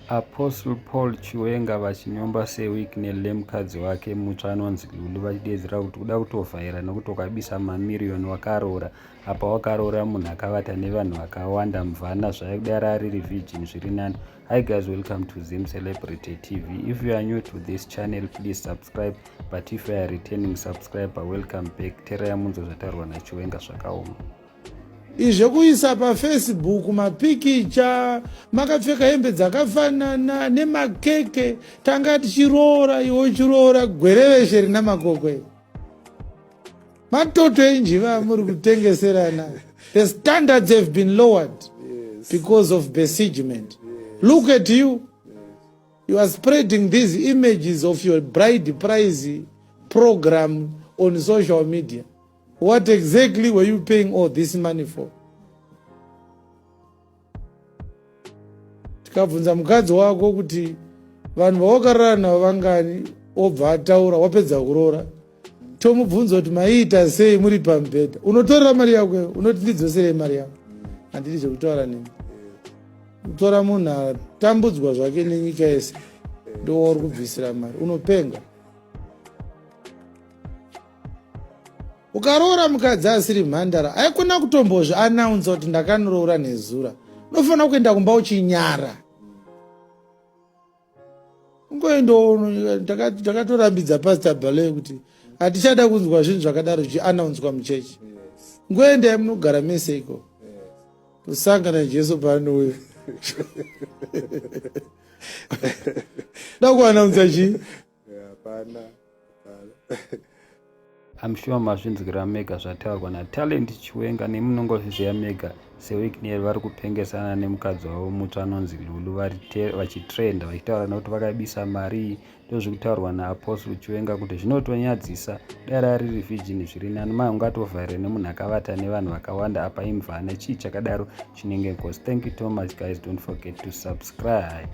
Apostle Paul Chiwenga vachinyomba Sir Wicknell nemukadzi wake mutsva anonzi Lulu vachidedzera kuti kuda kutovhaira nokuti wakabisa mamiriyoni wakaroora apa wakaroora munhu akavata nevanhu vakawanda mvana zvaikudara ari rivhijini zviri nani. Hi guys, welcome to Zim Celebrity TV. If you are new to this channel, please subscribe, but if you are a returning subscriber, welcome back. Terai munzo zvataurwa naChiwenga zvakaoma. Izvekuisa paFacebook mapikicha makapfeka hembe dzakafanana nemakeke tanga tichiroora iwo chiroora gwereveshe rina makokwe matoto enjiva muri kutengeserana. The standards have been lowered because of besiegement. Look at you. You are spreading these images of your bride price program on social media. What exactly were you paying all this money for? Tikabvunza mukadzi wako kuti vanhu vawakarara navo vangani, obva ataura wapedza kuroora. Tomubvunza kuti maiita sei muri pamubhedha. Unotorera mari yako, unoti ndidzoserei mari yako. Handidi zvekutaura nemi. Kutora munhu atambudzwa zvake nenyika yese ndo wauri kubvisira mari, unopenga. Ukaroora mukadzi asiri mhandara aikona kutombozve anaunza kuti ndakanoroora nezura. Unofanira kuenda kumba uchinyara. Ungoendawo ndakatorambidza Pastor Bale kuti hatichada kunzwa zvinhu zvakadaro zvichianaunzwa muchechi. Ngoendai munogara mese iko. Kusangana naJesu paanouya. Ndakuanaunza chii? Hapana. I'm sure mazvinzwira mega zvataurwa naTalent Chiwenga nemunongozviziva mega. Sir Wicknell vari kupengesana nemukadzi wavo mutsva anonzi Lulu vachitrenda vachitaura nokuti vakabisa mari. Ndozviri kutaurwa naApostle Chiwenga kuti zvinotonyadzisa dare ari rivhijini zviri nani maungatovhaire nemunhu akavata nevanhu vakawanda apa imvana chii chakadaro chinenge ngozi. Thank you so much guys, don't forget to subscribe.